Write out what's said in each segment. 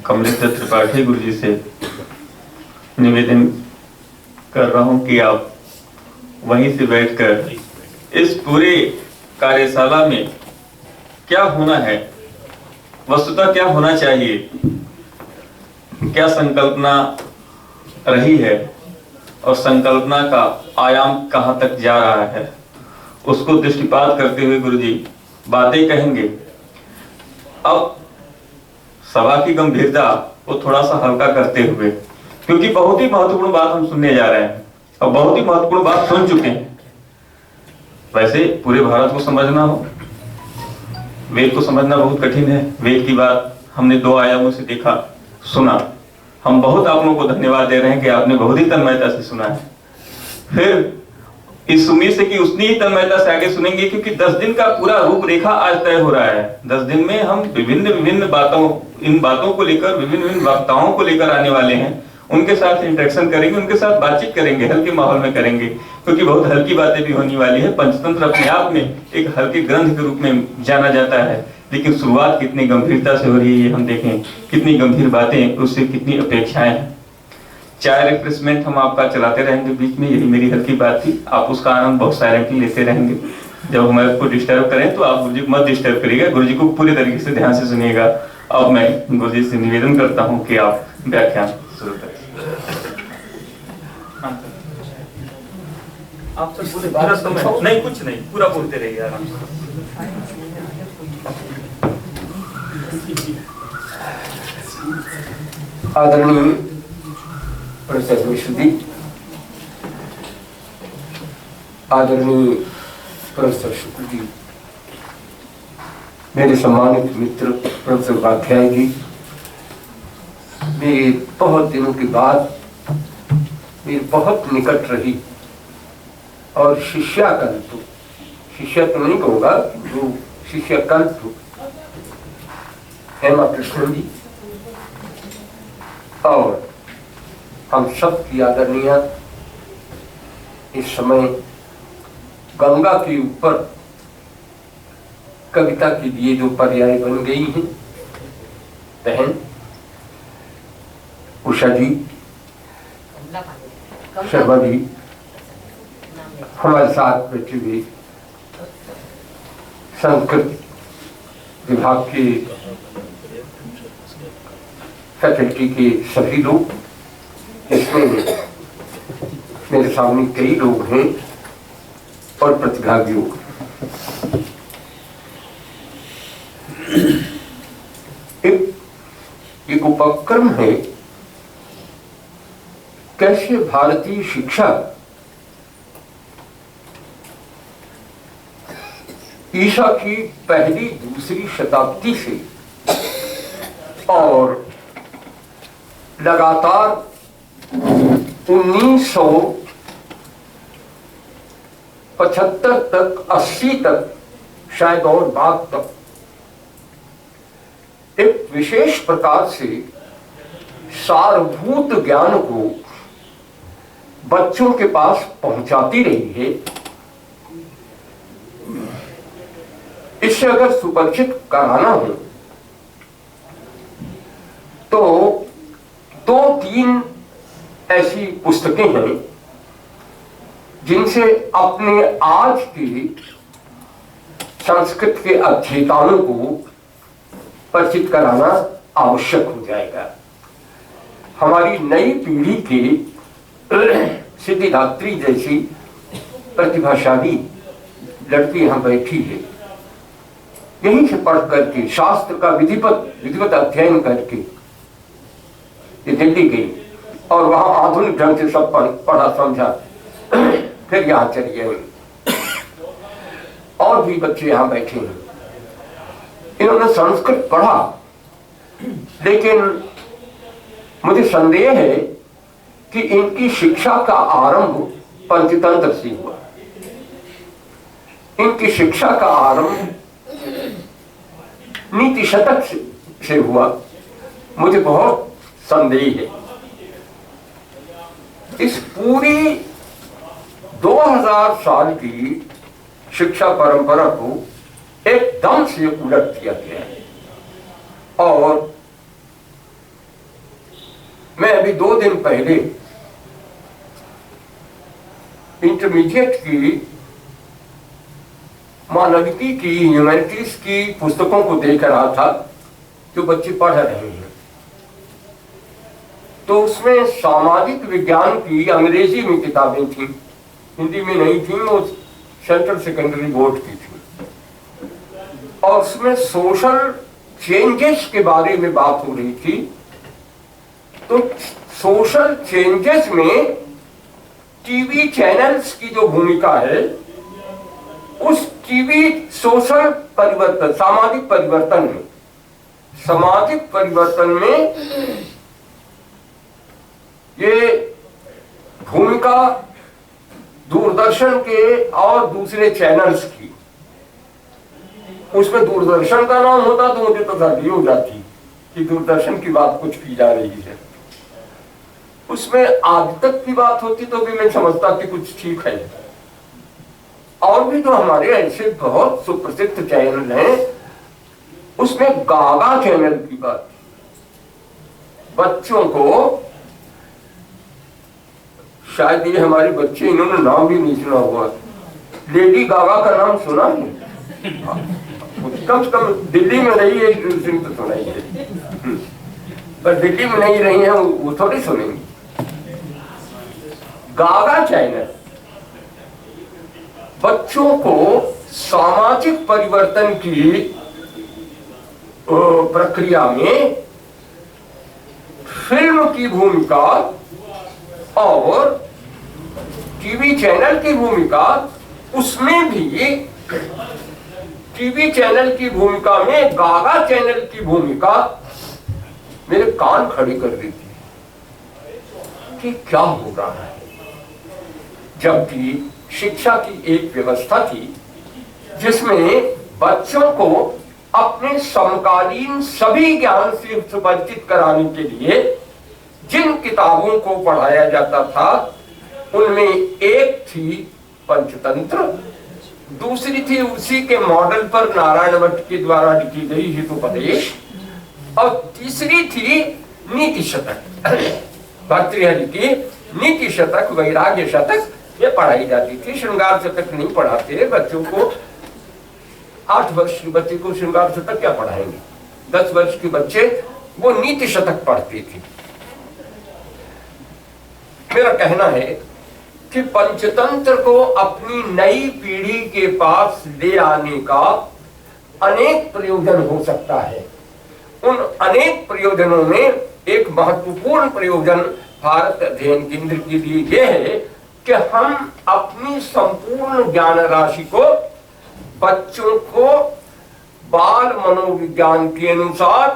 कमलेश दत्त त्रिपाठी गुरु जी से निवेदन कर रहा हूं कि आप वहीं से बैठकर इस पूरे कार्यशाला में क्या होना है, वस्तुतः क्या होना चाहिए, क्या संकल्पना रही है और संकल्पना का आयाम कहां तक जा रहा है, उसको दृष्टिपात करते हुए गुरुजी बातें कहेंगे। अब सभा की गंभीरता को थोड़ा सा हल्का करते हुए, क्योंकि बहुत ही महत्वपूर्ण बात हम सुनने जा रहे हैं और बहुत ही महत्वपूर्ण बात सुन चुके हैं। वैसे पूरे भारत को समझना हो, वेद को समझना बहुत कठिन है। वेद की बात हमने 2 आयामों से देखा, सुना। हम बहुत आप लोगों को धन्यवाद दे रहे हैं कि आपने बहुत ही तन्मयता से सुना है। फिर इस उम्मीद से कि उतनी ही तन्मयता से आगे सुनेंगे, क्योंकि 10 दिन का पूरा रूपरेखा आज तय हो रहा है। 10 दिन में हम विभिन्न बातों, इन बातों को लेकर विभिन्न वक्ताओं को लेकर आने वाले हैं। उनके साथ इंटरेक्शन करेंगे, उनके साथ बातचीत करेंगे, हल्के माहौल में करेंगे, क्योंकि बहुत हल्की बातें भी होने वाली है। पंचतंत्र अपने आप में एक हल्के ग्रंथ के रूप में जाना जाता है, लेकिन शुरुआत कितनी गंभीरता से हो रही है ये हम देखें। कितनी गंभीर बातें, उससे कितनी अपेक्षाएं हैं। चाय रिफ्रेशमेंट हम आपका चलाते रहेंगे बीच में, यही मेरी हल्की बात थी। आप उसका आनंद बहुत साइलेंटली लेते रहेंगे। जब हम आपको डिस्टर्ब करें तो आप गुरुजी को मत डिस्टर्ब करिएगा, गुरुजी को पूरे तरीके से ध्यान से सुनिएगा। अब मैं गुरुजी से निवेदन करता हूँ कि आप व्याख्यान शुरू करें। आप सब पूरे पूरा समय नहीं, कुछ नहीं, पूरा बोलते रहिए आराम से। आदरणीय प्रोफेसर विशुद्धि, आदरणीय प्रोफेसर शुक्ल जी, मेरे सम्मानित मित्र प्रोफेसर उपाध्याय जी, मेरी बहुत दिनों के बाद मेरी बहुत निकट रही और शिष्याकल्प, शिष्य तो नहीं कहूँगा, जो शिष्यकल्प हेमा कृष्ण जी और हम सब की आदरणीय इस समय गंगा के ऊपर कविता के लिए जो पर्याय बन गई हैं, बहन उषा जी, शर्मा जी, हमारे साथ बैठे हुए संस्कृत विभाग के फैकल्टी के सभी लोग, इसमें मेरे सामने कई लोग हैं और प्रतिभागी लोग। एक उपक्रम है कैसे भारतीय शिक्षा ईसा की पहली दूसरी शताब्दी से और लगातार 1975 तक, 80 तक, शायद और बाद तक एक विशेष प्रकार से सारभूत ज्ञान को बच्चों के पास पहुंचाती रही है। इससे अगर सुपरिचित कराना हो तो 2-3 ऐसी पुस्तकें हैं जिनसे अपने आज के संस्कृत के अध्येताओं को परिचित कराना आवश्यक हो जाएगा। हमारी नई पीढ़ी के सिद्धिदात्री जैसी प्रतिभाशाली लड़की यहाँ बैठी है, यहीं से पढ़ करके शास्त्र का विधिवत अध्ययन करके ये दिल्ली गई और वहां आधुनिक ढंग से सब पढ़ा समझा, फिर यहाँ चली गई। और भी बच्चे यहाँ बैठे हैं, इन्होंने संस्कृत पढ़ा, लेकिन मुझे संदेह है कि इनकी शिक्षा का आरंभ पंचतंत्र से हुआ। इनकी शिक्षा का आरंभ नीति शतक से हुआ। मुझे बहुत संदेह है। इस पूरी 2000 साल की शिक्षा परंपरा को एकदम से उलट दिया गया है और अभी 2 दिन पहले इंटरमीडिएट की मानविकी की, ह्यूमैनिटीज की पुस्तकों को देख रहा था जो बच्चे पढ़ रहे हैं। तो उसमें सामाजिक विज्ञान की अंग्रेजी में किताबें थी, हिंदी में नहीं थी, वो सेंट्रल सेकेंडरी बोर्ड की थी। और उसमें सोशल चेंजेस के बारे में बात हो रही थी। तो सोशल चेंजेस में टीवी चैनल्स की जो भूमिका है, उस टीवी सोशल परिवर्तन, सामाजिक परिवर्तन में ये भूमिका दूरदर्शन के और दूसरे चैनल्स की। उसमें दूरदर्शन का नाम होता तो मुझे तो सर्दी हो जाती कि दूरदर्शन की बात कुछ की जा रही है। उसमें आज तक की बात होती तो भी मैं समझता कि कुछ ठीक है। और भी जो हमारे ऐसे बहुत सुप्रसिद्ध चैनल हैं, उसमें गागा चैनल की बात, बच्चों को, शायद ये हमारे बच्चे, इन्होंने नाम भी नहीं सुना हुआ, लेडी गागा का नाम सुना है? कम से कम दिल्ली में रही है तो सुना ही है, पर दिल्ली में नहीं रही है वो थोड़ी सुनेंगी। गागा चैनल बच्चों को सामाजिक परिवर्तन की प्रक्रिया में फिल्म की भूमिका और टीवी चैनल की भूमिका, उसमें भी टीवी चैनल की भूमिका में गागा चैनल की भूमिका मेरे कान खड़ी कर देती है कि क्या हो रहा है। जबकि शिक्षा की एक व्यवस्था थी जिसमें बच्चों को अपने समकालीन सभी ज्ञान से सुपरिचित कराने के लिए जिन किताबों को पढ़ाया जाता था, उनमें एक थी पंचतंत्र, दूसरी थी उसी के मॉडल पर नारायण भट्ट के द्वारा लिखी गई हितोपदेश, और तीसरी थी नीति शतक, भर्तृहरि की नीति शतक, वैराग्य शतक, ये पढ़ाई जाती थी। श्रृंगार शतक नहीं पढ़ाते बच्चों को। 8 वर्ष के बच्चे को श्रृंगार शतक क्या पढ़ाएंगे? 10 वर्ष के बच्चे वो नीति शतक पढ़ते थे। मेरा कहना है कि पंचतंत्र को अपनी नई पीढ़ी के पास ले आने का अनेक प्रयोजन हो सकता है। उन अनेक प्रयोजनों में एक महत्वपूर्ण प्रयोजन भारत अध्ययन केंद्र के लिए यह है कि हम अपनी संपूर्ण ज्ञान राशि को बच्चों को बाल मनोविज्ञान के अनुसार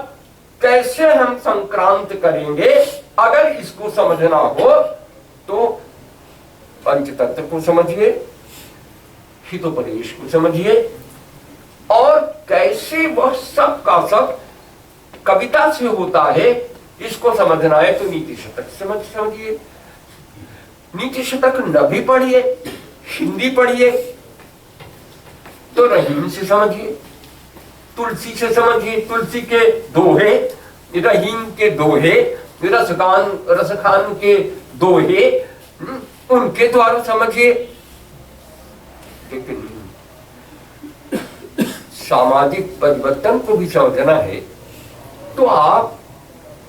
कैसे हम संक्रांत करेंगे। अगर इसको समझना हो तो पंचतत्व को समझिए, हितोपदेश को समझिए, और कैसे वह सब का सब कविता से होता है इसको समझना है तो नीति शतक समझिए। नीति शतक न भी पढ़िए, हिंदी पढ़िए तो रहीम से समझिए, तुलसी से समझिए, तुलसी के दोहे, रहीम के दोहे, रसखान के दोहे, उनके द्वारा समझिए। लेकिन सामाजिक परिवर्तन को भी समझना है तो आप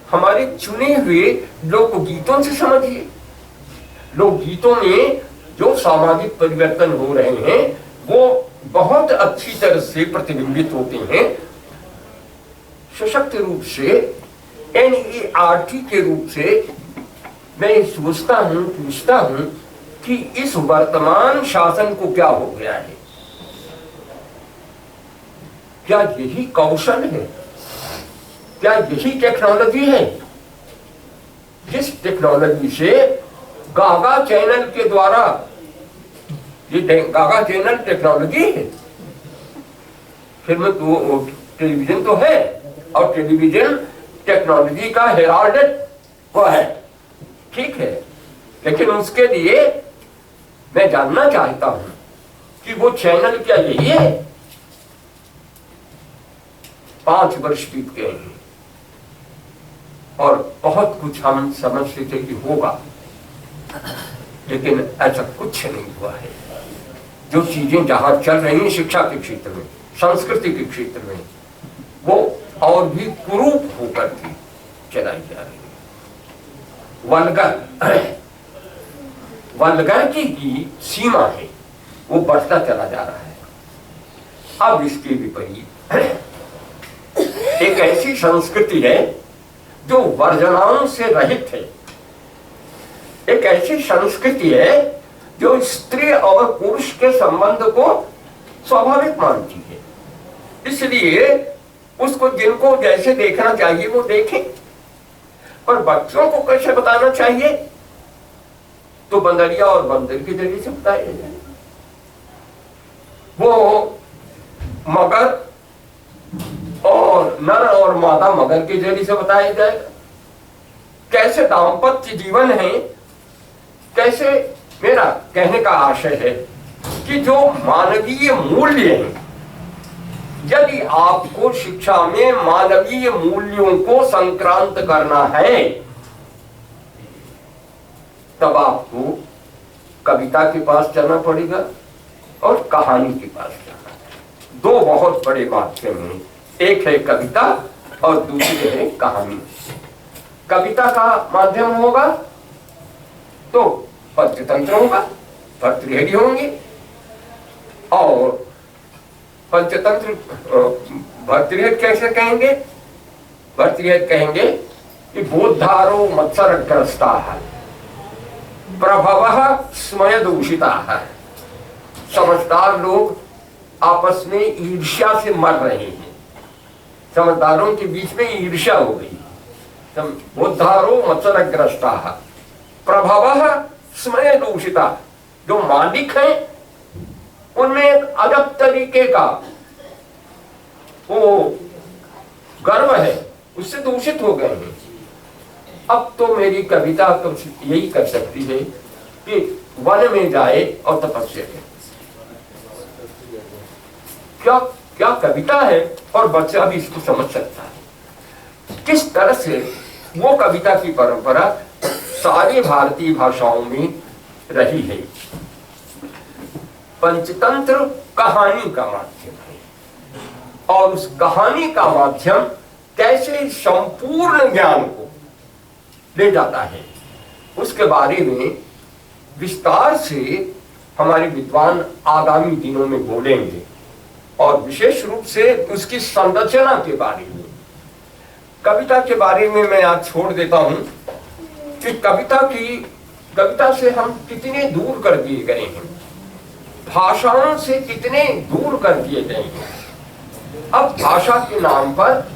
हमारे चुने हुए लोकगीतों से समझिए। लोकगीतों में जो सामाजिक परिवर्तन हो रहे हैं वो बहुत अच्छी तरह से प्रतिबिंबित होते हैं। सशक्त रूप से NERT के रूप से मैं सोचता हूं, पूछता हूं कि इस वर्तमान शासन को क्या हो गया है? क्या यही कौशल है? क्या यही टेक्नोलॉजी है? जिस टेक्नोलॉजी से गागा चैनल के द्वारा, ये गागा चैनल टेक्नोलॉजी है, फिल्म तो टेलीविजन तो है, और टेलीविजन टेक्नोलॉजी का हेराल्ड वो है, ठीक है। लेकिन उसके लिए मैं जानना चाहता हूं कि वो चैनल क्या यही है? 5 वर्ष बीत गए हैं, और बहुत कुछ हम समझते थे कि होगा, लेकिन ऐसा कुछ नहीं हुआ है। जो चीजें जहां चल रही हैं शिक्षा के क्षेत्र में, संस्कृति के क्षेत्र में, वो और भी कुरूप होकर के चलाई जा रही है। वल्गर की सीमा है, वो बढ़ता चला जा रहा है। अब इसके विपरीत एक ऐसी संस्कृति है जो वर्जनाओं से रहित है। एक ऐसी संस्कृति है जो स्त्री और पुरुष के संबंध को स्वाभाविक मानती है, इसलिए उसको जिनको जैसे देखना चाहिए वो देखें। पर बच्चों को कैसे बताना चाहिए, तो बंदरिया और बंदर के जरिए से बताया जाए। वो मगर और नर और मादा मगर के जरिए से बताया जाएगा। कैसे दाम्पत्य जीवन है, कैसे, मेरा कहने का आशय है कि जो मानवीय मूल्य हैं, यदि आपको शिक्षा में मानवीय मूल्यों को संक्रांत करना है, तब आपको कविता के पास जाना पड़ेगा और कहानी के पास जाना। दो बहुत बड़े माध्यम हैं, एक है कविता और दूसरी है कहानी। कविता का माध्यम होगा तो पंचतंत्र होगा, भर्तृहरि होंगे, और पंचतंत्र भर्तृहरि कैसे कहेंगे? भर्तृहरि कहेंगे कि बोधारो मत्सरग्रस्ता है, प्रभवः स्मयदूषिता। समझदार लोग आपस में ईर्ष्या से मर रहे हैं, समझदारों के बीच में ईर्ष्या हो गई। बोधारो मत्सरग्रस्ता, प्रभवः स्मयदूषिता। जो मालिक हैं उनमें एक अलग तरीके का वो गर्व है, उससे दूषित हो गए हैं। अब तो मेरी कविता तो यही कर सकती है कि वन में जाए और तपस्या करे। क्या क्या कविता है, और बच्चा भी इसको समझ सकता है। किस तरह से वो कविता की परंपरा सारी भारतीय भाषाओं में रही है। पंचतंत्र कहानी का माध्यम है, और उस कहानी का माध्यम कैसे संपूर्ण ज्ञान को ले जाता है, उसके बारे में विस्तार से हमारे विद्वान आगामी दिनों में बोलेंगे, और विशेष रूप से उसकी संरचना के बारे में। कविता के बारे में मैं आज छोड़ देता हूं कि कविता से हम कितने दूर कर दिए गए हैं, भाषाओं से कितने दूर कर दिए गए हैं। अब भाषा के नाम पर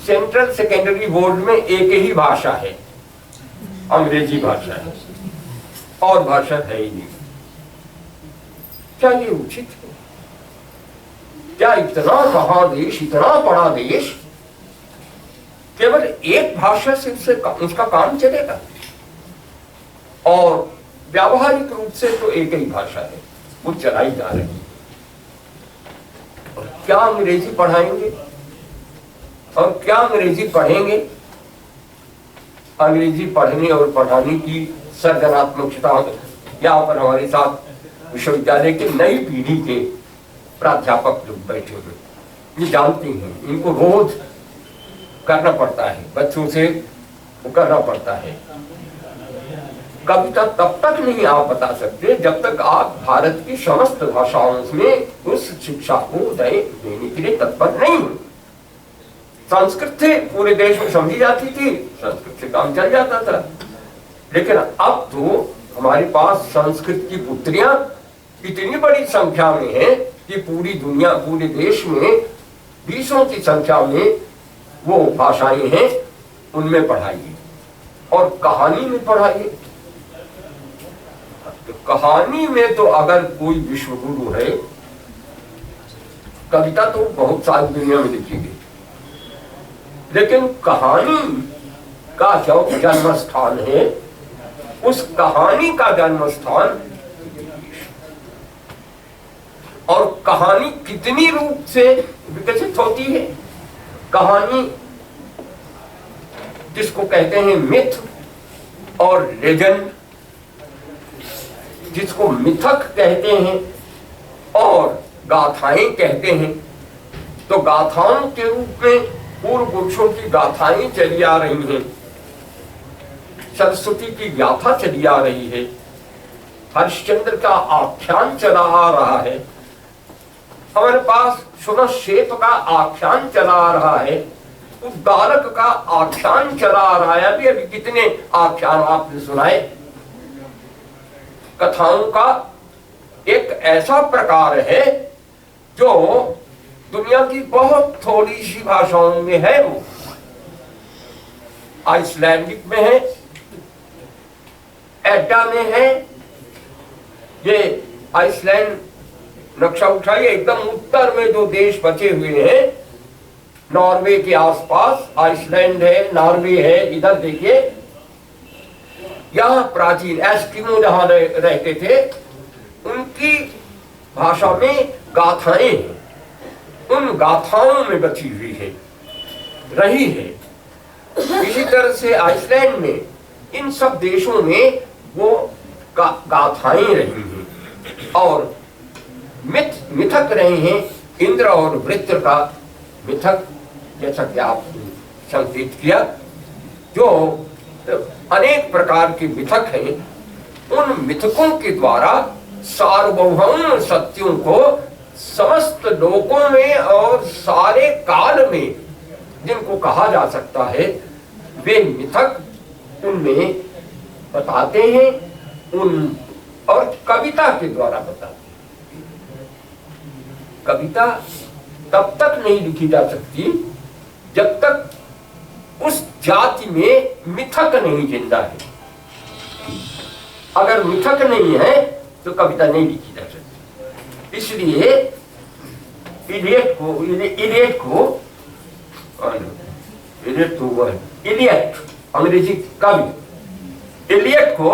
सेंट्रल सेकेंडरी बोर्ड में एक ही भाषा है, अंग्रेजी भाषा है, और भाषा है ही नहीं। क्या ये उचित है? क्या इतना महादेश, इतना बड़ा देश, केवल एक भाषा से उसका काम चलेगा? और व्यावहारिक रूप से तो एक ही भाषा है, वो चलाई जा रही है। और क्या अंग्रेजी पढ़ाएंगे और क्या अंग्रेजी पढ़ेंगे? अंग्रेजी पढ़ने और पढ़ाने की सृजनात्मकता यहाँ पर हमारे साथ विश्वविद्यालय के नई पीढ़ी के प्राध्यापक लोग बैठे हुए, ये जानते हैं, इनको रोज करना पड़ता है, बच्चों से करना पड़ता है। कविता तब तक नहीं आप बता सकते जब तक आप भारत की समस्त भाषाओं में उस शिक्षा को देने के लिए तत्पर नहीं हो। संस्कृत से पूरे देश में समझी जाती थी, संस्कृत से काम चल जाता था, लेकिन अब तो हमारे पास संस्कृत की पुत्रियां इतनी बड़ी संख्या में है कि पूरी दुनिया, पूरे देश में 20 की संख्या में वो भाषाएं हैं, उनमें पढ़ाइए और कहानी में पढ़ाइए। तो कहानी में तो अगर कोई विश्व गुरु है, कविता तो बहुत सारी दुनिया में लिखी गई, लेकिन कहानी का जो जन्म स्थान है, उस कहानी का जन्म स्थान, और कहानी कितनी रूप से विकसित होती है। कहानी जिसको कहते हैं मिथ और लेजेंड, जिसको मिथक कहते हैं और गाथाएं कहते हैं। तो गाथाओं के रूप में पूर्व पुरुषों की गाथाएं चली आ रही हैं, सरस्वती की गाथा चली आ रही है, हरिश्चंद्र का आख्यान चला आ रहा है, हमारे पास सुनश्चेप का आख्यान चला आ रहा है, उद्धारक का आख्यान चला आ रहा है। अभी अभी कितने आख्यान आपने सुनाए। कथाओं का एक ऐसा प्रकार है जो दुनिया की बहुत थोड़ी सी भाषाओं में है। वो आइसलैंडिक में है, एडा में है। ये आइसलैंड नक्शा उठाइए, एकदम उत्तर में जो देश बचे हुए हैं, नॉर्वे के आसपास आइसलैंड है, नॉर्वे है, इधर देखिए। यहाँ प्राचीन एस्किमो जहां रहते थे, उनकी भाषा में गाथाएं हैं, उन गाथाओं में बची हुई है, रही है। इसी तरह से आइसलैंड में, इन सब देशों में वो गाथाएं रही हैं और मिथक रहे हैं। इंद्र और वृत्र का मिथक, जैसा कि आपने संकेत किया, जो अनेक प्रकार के मिथक हैं। उन मिथकों के द्वारा सार्वभौम सत्यों को समस्त लोकों में और सारे काल में जिनको कहा जा सकता है, वे मिथक उनमें बताते हैं। उन और कविता के द्वारा बताते हैं। कविता तब तक नहीं लिखी जा सकती जब तक उस जाति में मिथक नहीं जिंदा है। अगर मिथक नहीं है तो कविता नहीं लिखी जा सकती। इसलिए इलियट अंग्रेजी कवि, इलियट को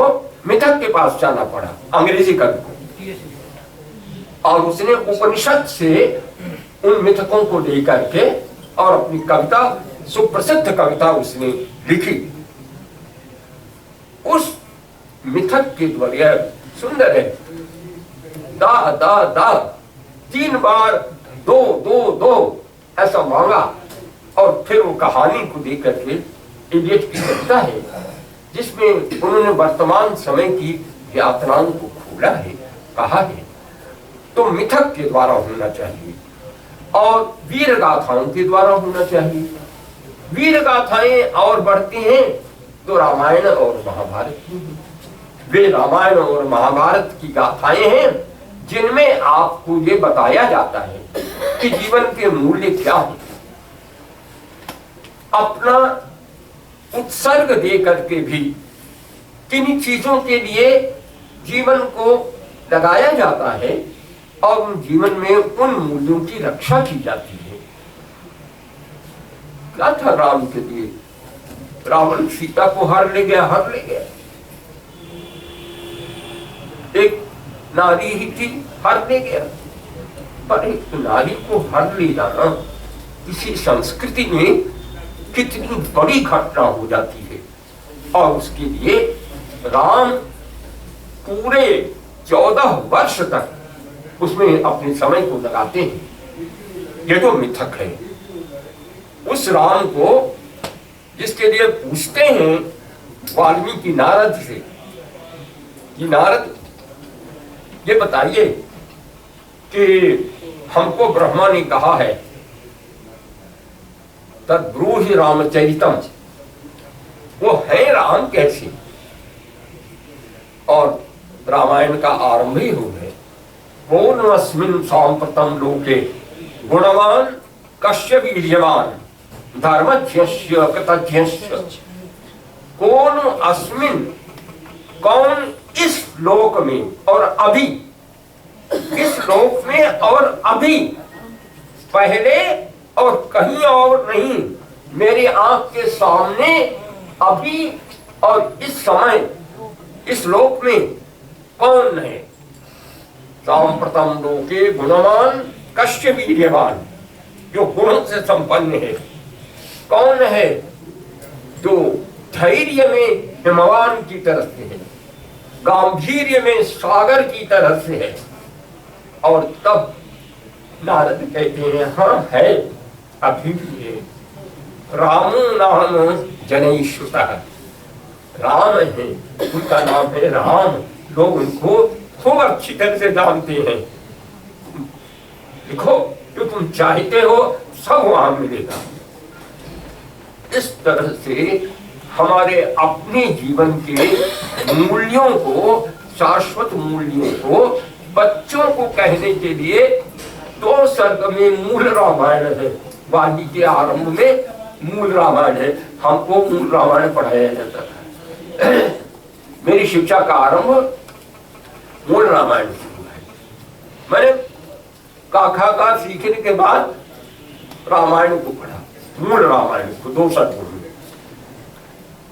मिथक के पास जाना पड़ा, अंग्रेजी कवि को, और उसने उपनिषद से उन मिथकों को लेकर के और अपनी कविता, सुप्रसिद्ध कविता उसने लिखी। उस मिथक के द्वारा सुंदर है, दा दा दा 3 बार दो दो दो ऐसा मांगा, और फिर वो कहानी को देकर के इलियट की कविता है, जिसमें उन्होंने वर्तमान समय की यात्राओं को खोला है, कहा है। तो मिथक के द्वारा होना चाहिए और वीर गाथाओं के द्वारा होना चाहिए। वीर गाथाएं और बढ़ती हैं तो रामायण और महाभारत की हैं। वे रामायण और महाभारत की गाथाएं हैं जिनमें आपको ये बताया जाता है कि जीवन के मूल्य क्या है। अपना उत्सर्ग दे करके भी किन्हीं चीजों के लिए जीवन को लगाया जाता है और उन जीवन में उन मूल्यों की रक्षा की जाती है। क्या था राम के लिए? रावण सीता को हर ले गया। एक नारी ही थी, हर ले गया। पर एक नारी को हर ले जाना किसी संस्कृति में कितनी बड़ी घटना हो जाती है, और उसके लिए राम पूरे 14 वर्ष तक उसमें अपने समय को लगाते हैं। ये तो मिथक है। उस राम को जिसके लिए पूछते हैं वाल्मीकि नारद से कि नारद ये बताइए कि हमको ब्रह्मा ने कहा है तद्ब्रूहि रामचरितम, वो है राम कैसे? और रामायण का आरंभ ही हो गए, पूर्णस्मिन् सांप्रतम लोके गुणवान कस्य वीर्यवान धर्मज्ञस्य कृतज्ञस्य। कौन अस्मिन, कौन इस लोक में और अभी, इस लोक में और अभी, पहले और कहीं और नहीं, मेरी आंख के सामने अभी और इस समय इस लोक में कौन है? सांप्रतम लोके गुणवान कस्य वीर्यवान, जो गुणों से संपन्न है। कौन है जो धैर्य में हिमवान की तरह से है, गांधीर्य में सागर की तरह से है। और तब नारद कहते हैं हाँ है, अभी भी है। रामो नाम जनई श्रुता, राम है, उनका नाम है राम, लोग उनको खूब अच्छी तरह से जानते हैं। देखो जो तुम चाहते हो सब वहां मिलेगा। इस तरह से हमारे अपने जीवन के मूल्यों को, शाश्वत मूल्यों को बच्चों को कहने के लिए 2 सर्ग में मूल रामायण है। वाणी के आरंभ में मूल रामायण है। हमको मूल रामायण पढ़ाया जाता था। मेरी शिक्षा का आरंभ मूल रामायण से हुआ है। मैंने काखा का सीखने के बाद रामायण को पढ़ा, मूल रामायण को 2 सर्गों में।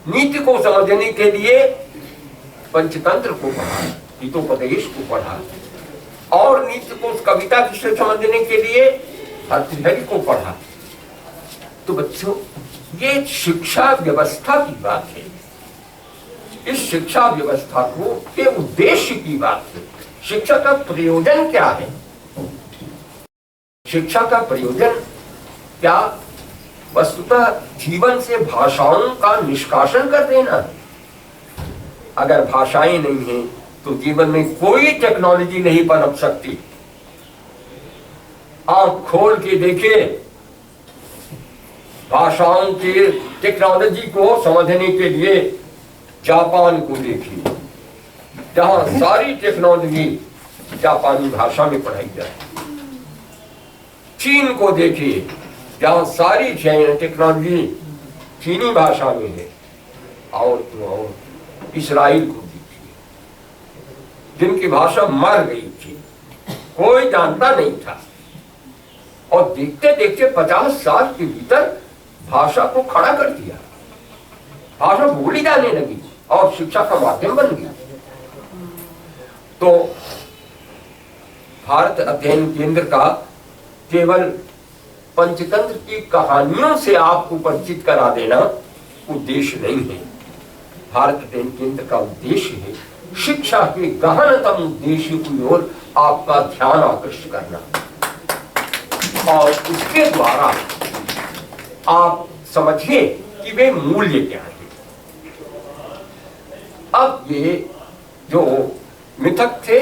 नीति को समझने के लिए पंचतंत्र को पढ़ा, हितोपदेश को पढ़ा, और नीति को कविता से समझने के लिए भर्तृहरि को पढ़ा। तो बच्चों ये शिक्षा व्यवस्था की बात है। इस शिक्षा व्यवस्था को के उद्देश्य की बात है। शिक्षा का प्रयोजन क्या है? शिक्षा का प्रयोजन क्या वस्तुतः जीवन से भाषाओं का निष्कासन कर देना। अगर भाषाएं नहीं है तो जीवन में कोई टेक्नोलॉजी नहीं पनप सकती। आंख खोल के देखिए, भाषाओं के टेक्नोलॉजी को समझने के लिए जापान को देखिए, जहां सारी टेक्नोलॉजी जापानी भाषा में पढ़ाई जाए। चीन को देखिए, जहां सारी टेक्नोलॉजी चीनी भाषा में है। और तो इसराइल को देखिए, जिनकी भाषा मर गई थी, कोई जानता नहीं था, और देखते देखते 50 साल के भीतर भाषा को खड़ा कर दिया। भाषा बोली जाने लगी और शिक्षा का माध्यम बन गया। तो भारत अध्ययन केंद्र का केवल पंचतंत्र की कहानियों से आपको परिचित करा देना उद्देश्य नहीं है। भारत अध्ययन केंद्र का उद्देश्य है शिक्षा के गहनतम उद्देश्य की ओर आपका ध्यान आकर्षित करना, और उसके द्वारा आप समझिए कि वे मूल्य क्या है। अब ये जो मिथक थे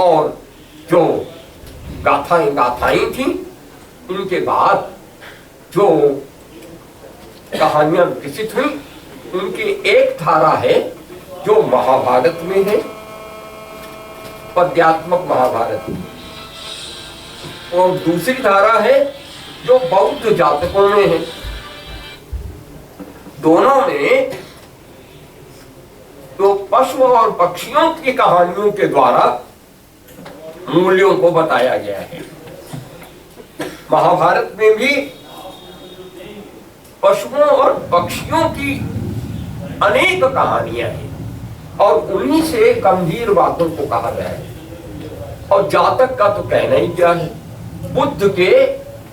और जो गाथाएं थी, इनके बाद जो कहानियां विकसित हुई, उनकी एक धारा है जो महाभारत में है, पद्यात्मक महाभारत, और दूसरी धारा है जो बौद्ध जातकों में है। दोनों में तो पशु और पक्षियों की कहानियों के द्वारा मूल्यों को बताया गया है। महाभारत में भी पशुओं और पक्षियों की अनेक कहानियां हैं, और उन्हीं से गंभीर बातों को कहा गया है। और जातक का तो कहना ही क्या है, बुद्ध के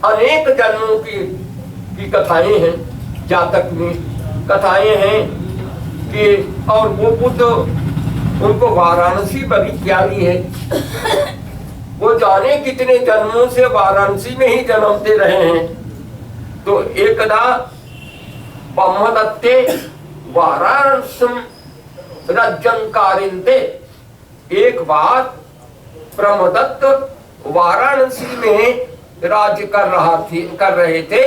अनेक जन्मों की कथाएं हैं। जातक में कथाएं हैं कि, और वो बुद्ध, उनको वाराणसी बड़ी प्यारी है। वो जाने कितने जन्मों से वाराणसी में ही जन्मते रहे हैं। तो एकदा ब्रह्मदत्ते वाराणसम रज्जंकारिन्ते, एक बार ब्रह्मदत्त वाराणसी में राज्य कर रहे थे।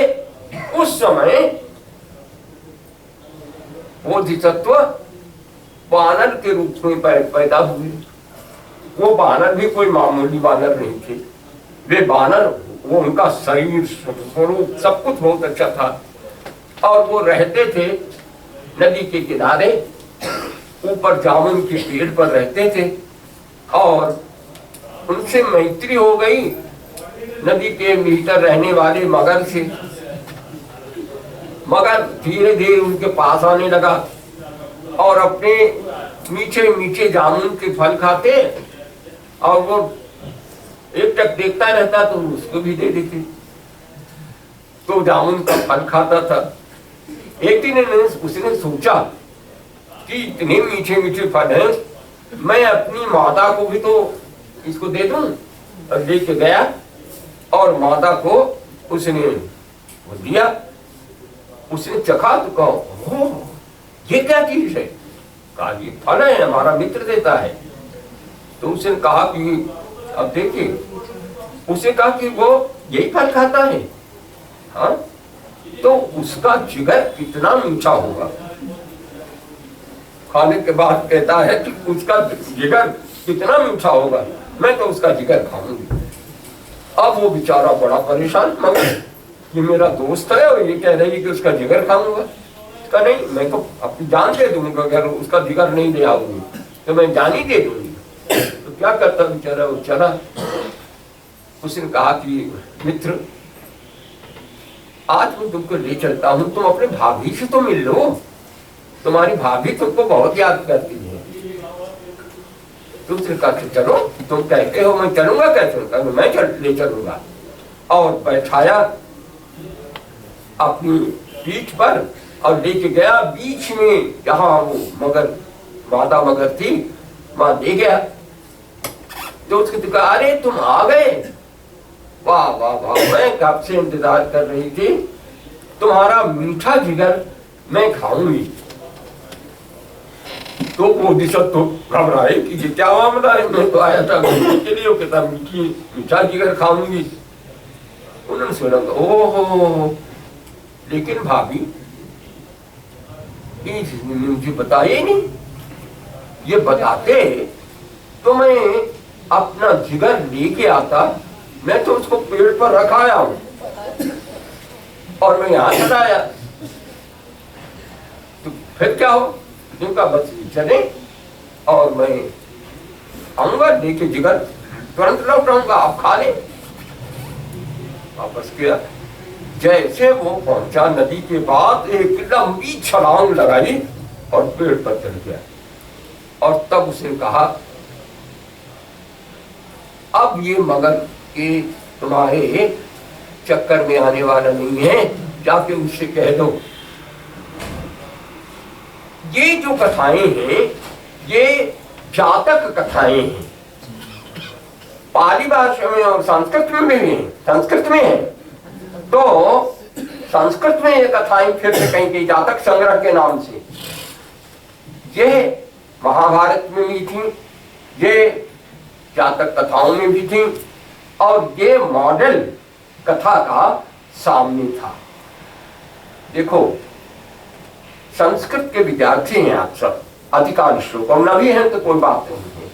उस समय बोधिसत्व वानर के रूप में पैदा हुए। वो वानर भी कोई मामूली वानर नहीं थे। वे वानर, वो उनका शरीर, स्वरूप, सब कुछ बहुत अच्छा था। और वो रहते थे नदी के किनारे, ऊपर जामुन के पेड़ पर रहते थे। और उनसे मैत्री हो गई नदी के भीतर रहने वाले मगर से। मगर धीरे धीरे उनके पास आने लगा और अपने मीठे मीठे जामुन के फल खाते, और वो एक टक देखता रहता तो उसको भी दे देते। तो जामुन का फल खाता था। एक दिन उसने सोचा कि इतने मीठे मीठे फल हैं, मैं अपनी माता को भी तो इसको दे दूं। और लेके गया और माता को उसने वो दिया। उसने चखा तो कहा, ये क्या चीज है? कहा ये फल है, हमारा मित्र देता है। तो उसने कहा कि अब देखिए, उसने कहा कि वो यही फल खाता है। हाँ, तो उसका जिगर कितना मीठा होगा। खाने के बाद कहता है कि उसका जिगर कितना मीठा होगा, मैं तो उसका जिगर खाऊंगी। अब वो बेचारा बड़ा परेशान, मगर ये मेरा दोस्त है और ये कह रही है कि उसका जिगर खाऊंगा। उसका नहीं, मैं तो अपनी जान दे दूंगा, अगर उसका जिगर नहीं ले आऊंगी तो मैं जान ही दे दूंगी। तो क्या करता बेचारा, वो चला। उसने कहा कि मित्र, आज मैं तुमको ले चलता हूँ, तुम अपने भाभी से तो मिल लो, तुम्हारी भाभी तुमको बहुत याद करती है। दूसरे कहा कि चलो, तुम कहते हो मैं चलूंगा, कैसे मैं ले चलूंगा। और बैठाया अपनी पीठ पर और लेके गया बीच में, जहां वो मगर माता मगर थी, वहां ले गया। तो उसकी कहा, अरे तुम आ गए, वाह वाह वाह, मैं कब से इंतजार कर रही थी, तुम्हारा मीठा जिगर मैं खाऊंगी। तो वो दिशा तो घबराए कि ये क्या मामला है, मैं तो आया था घूमने के लिए, कहता मीठा जिगर खाऊंगी। उन्होंने सुना, ओहो, लेकिन भाभी मुझे बताइए नहीं, ये बताते तो मैं अपना जिगर लेके आता, मैं तो उसको पेड़ पर रखाया हूं और मैं यहां चलाया, तो फिर क्या हो? जिनका बस चले और मैं आऊंगा लेके जिगर, तुरंत लौट आऊंगा, आप खा ले। वापस किया। जैसे वो पहुंचा नदी के बाद एक लंबी छलांग लगाई और पेड़ पर चढ़ गया। और तब उसने कहा, अब ये मगर के तुम्हारे चक्कर में आने वाला नहीं है, जाके उससे कह दो। ये जो कथाएं हैं ये जातक कथाएं हैं, पाली भाषा में और संस्कृत में भी है। संस्कृत में है तो संस्कृत में ये कथाएं फिर से कहीं गई जातक संग्रह के नाम से। ये महाभारत में भी थी, ये जातक कथाओं में भी थी, और ये मॉडल कथा का सामने था। देखो, संस्कृत के विद्यार्थी हैं आप सब, अधिकांश लोग, और नवी हैं तो कोई बात नहीं है।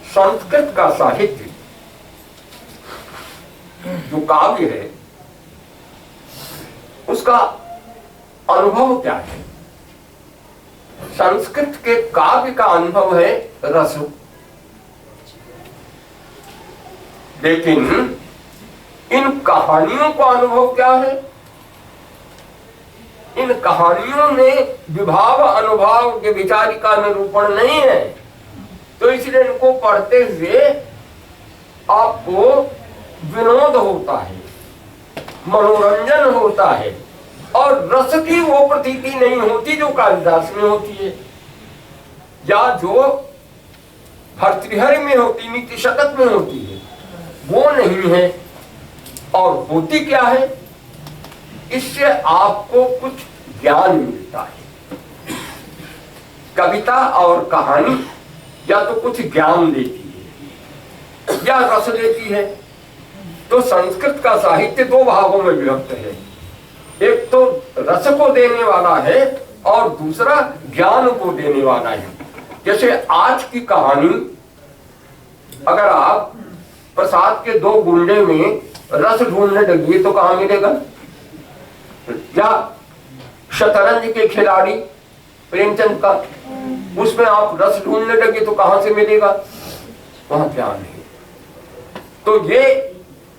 संस्कृत का साहित्य जो काव्य है उसका अनुभव क्या है? संस्कृत के काव्य का अनुभव है रस, लेकिन इन कहानियों का अनुभव क्या है? इन कहानियों में विभाव अनुभाव के विचार का निरूपण नहीं है, तो इसलिए इनको पढ़ते हुए आपको विनोद होता है, मनोरंजन होता है, और रस की वो प्रतीति नहीं होती जो कालिदास में होती है, या जो भर्तृहरि में होती, नीति शतक में होती है, वो नहीं है। और होती क्या है? इससे आपको कुछ ज्ञान मिलता है। कविता और कहानी या तो कुछ ज्ञान देती है या रस देती है। तो संस्कृत का साहित्य दो भागों में विभक्त है, एक तो रस को देने वाला है और दूसरा ज्ञान को देने वाला है। जैसे आज की कहानी, अगर आप प्रसाद के दो गुंडे में रस ढूंढने लगिए तो कहां मिलेगा? या शतरंज के खिलाड़ी प्रेमचंद का, उसमें आप रस ढूंढने लगे तो कहां से मिलेगा? वहां ज्ञान है। तो ये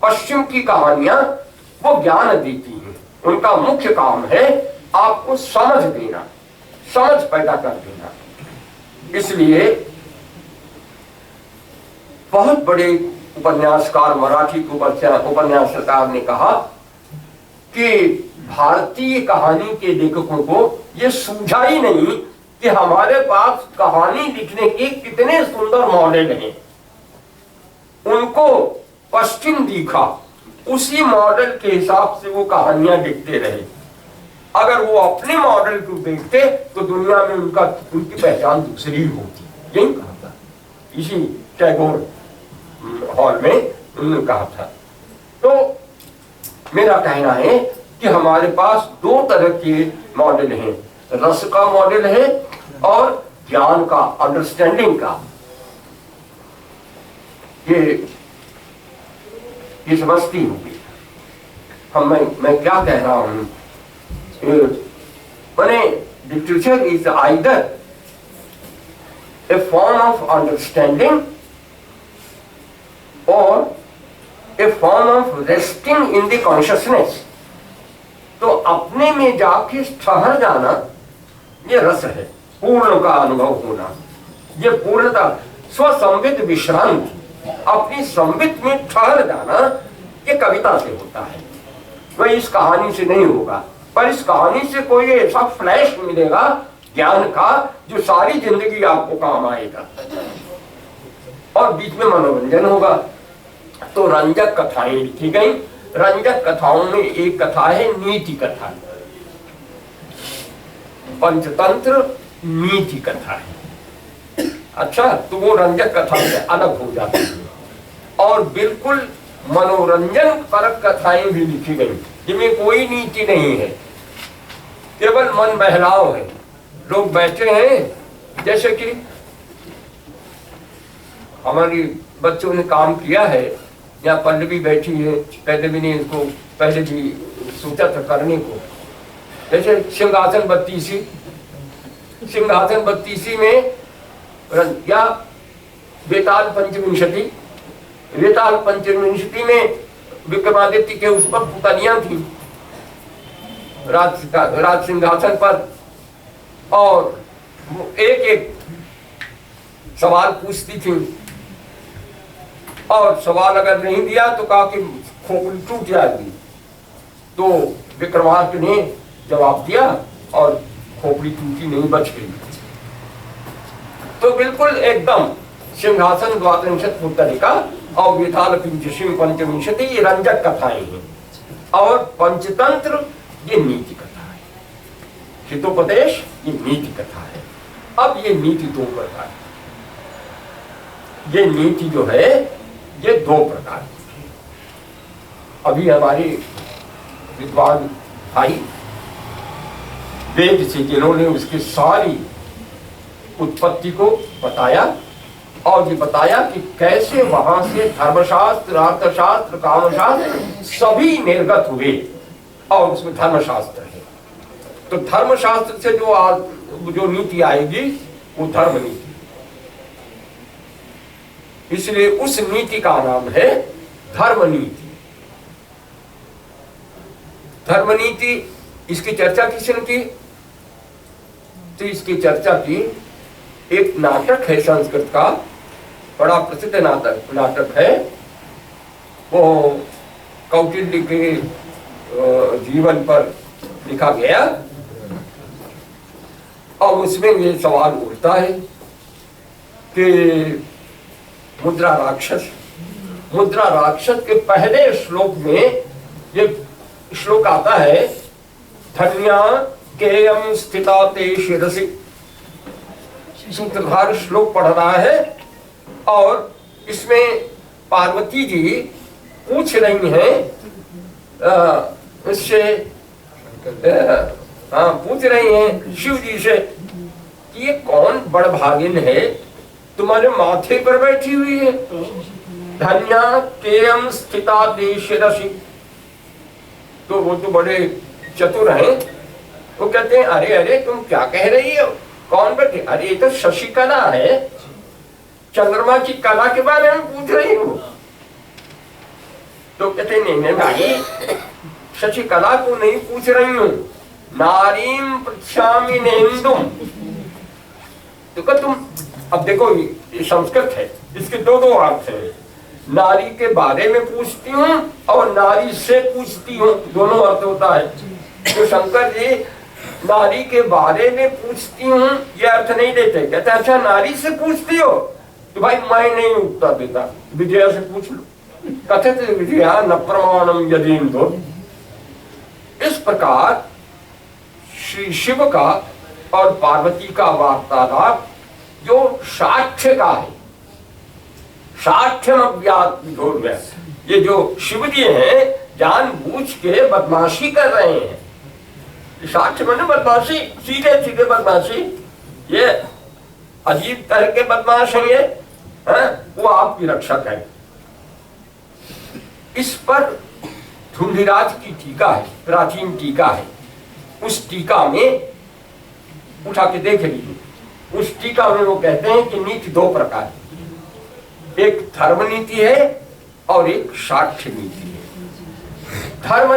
पश्चिम की कहानियां वो ज्ञान देती हैं, उनका मुख्य काम है आपको समझ देना, समझ पैदा कर देना। इसलिए बहुत बड़े उपन्यासकार, मराठी उपन्यासकार ने कहा कि भारतीय कहानी के लेखकों को ये सूझा ही नहीं कि हमारे पास कहानी लिखने के कितने सुंदर मॉडल हैं। उनको पश्चिम दिखा, उसी मॉडल के हिसाब से वो कहानियां लिखते रहे। अगर वो अपने मॉडल को देखते तो दुनिया में उनकी पहचान दूसरी होती। यही कहा था, इसी टैगोर हॉल में उन्होंने कहा था। तो मेरा कहना है कि हमारे पास दो तरह के मॉडल हैं, रस का मॉडल है और ज्ञान का, अंडरस्टैंडिंग का। ये समझती होगी मैं क्या कह रहा हूं। मैंने literature is either a form of understanding और a form of resting in the consciousness. तो अपने में जाके ठहर जाना ये रस है, पूर्ण का अनुभव होना, ये पूर्णता, स्वसंवित विश्रांति, अपनी संवित में ठहर जाना, ये कविता से होता है। वह इस कहानी से नहीं होगा, पर इस कहानी से कोई ऐसा फ्लैश मिलेगा ज्ञान का जो सारी जिंदगी आपको काम आएगा। और बीच में मनोरंजन होगा। तो रंजक कथाएं लिखी गई। रंजक कथाओं में एक कथा है नीति कथा, पंचतंत्र नीति कथा है। अच्छा, तो वो रंजक कथा से अलग हो जाती है। और बिल्कुल मनोरंजन परक कथाएं भी लिखी गई जिनमें कोई नीति नहीं है, केवल मन बहलाव है। लोग बैठे हैं, जैसे कि हमारी बच्चों ने काम किया है, या पल्लवी बैठी है, पहले भी ने इसको पहले भी सोचा था करने को। जैसे सिंहासन बत्तीसी में या वेताल पंचविंशति में विक्रमादित्य के उस पर पुतलियां थी राज सिंहासन पर, और एक एक सवाल पूछती थी, और सवाल अगर नहीं दिया तो कहा कि खोपड़ी टूट जाएगी। तो विक्रमादित्य ने जवाब दिया और खोपड़ी टूटी नहीं, बच गई। तो बिल्कुल एकदम सिंहासन द्वात्रिंशत् पुत्तलिका और वेताल पंचविंशति ये रंजक कथाएं हैं, और पंचतंत्र ये नीति कथा है, हितोपदेश ये नीति कथा है। अब ये नीति दो प्रकार, ये नीति जो है ये दो प्रकार की है। अभी हमारे विद्वान भाई वेद से जिन्होंने उसकी सारी उत्पत्ति को बताया, और ये बताया कि कैसे वहां से धर्मशास्त्र, अर्थशास्त्र, कामशास्त्र सभी निर्गत हुए, और उसमें धर्मशास्त्र है। तो धर्मशास्त्र से जो नीति आएगी वो धर्म नीति, इसलिए उस नीति का नाम है धर्म नीति। धर्म नीति, इसकी चर्चा किसने की? तो इसकी चर्चा की एक नाटक है, संस्कृत का बड़ा प्रसिद्ध नाटक है, वो कौटिल्य के जीवन पर लिखा गया, और उसमें ये सवाल उठता है कि मुद्रा राक्षस के पहले श्लोक में ये श्लोक आता है, धन्या केयम स्थिता ते शिरसि। सूत्रधार श्लोक पढ़ रहा है, और इसमें पार्वती जी पूछ रही हैं उससे, पूछ रही हैं शिव जी से कि ये कौन बड़भागिन है तुम्हारे माथे पर बैठी हुई है? धन्या केयम स्थिता ते शिरसि। तो वो तो बड़े चतुर हैं, वो कहते हैं अरे अरे तुम क्या कह रही हो, कौन बैठे? अरे ये तो शशिकला है, चंद्रमा की कला के बारे में पूछ रही हूँ। तो कहते नहीं भाई, शशिकला को नहीं पूछ रही हूँ, नारीम पृच्छामि नेन्दुम। तो क्या तुम, अब देखो ये संस्कृत है, इसके दो अर्थ है, नारी के बारे में पूछती हूँ और नारी से पूछती हूँ, दोनों अर्थ होता है। तो शंकर जी नारी के बारे में पूछती हूँ ये अर्थ नहीं देते। कहते अच्छा नारी से पूछती हो तो भाई मैं नहीं उत्तर देता, विजया से पूछ लो। कथित विजया न प्रमाणम यदि इंदो। इस प्रकार श्री शिव का और पार्वती का वार्तालाप जो साक्ष्य का है, साक्ष्यम अव्यात विधोर में, ये जो शिव जी हैं जानबूझ के बदमाशी कर रहे हैं। साक्ष्य माने बदमाशी, सीधे सीधे बदमाशी, ये अजीब तरह के बदमाश हैं ये, वो आपकी रक्षक है। इस पर धुंधिराज की टीका है, प्राचीन टीका है। उस टीका में उठा के देख लीजिए। उस टीका में वो कहते हैं कि नीति दो प्रकार की, एक धर्म नीति है और एक साक्ष्य नीति है। धर्म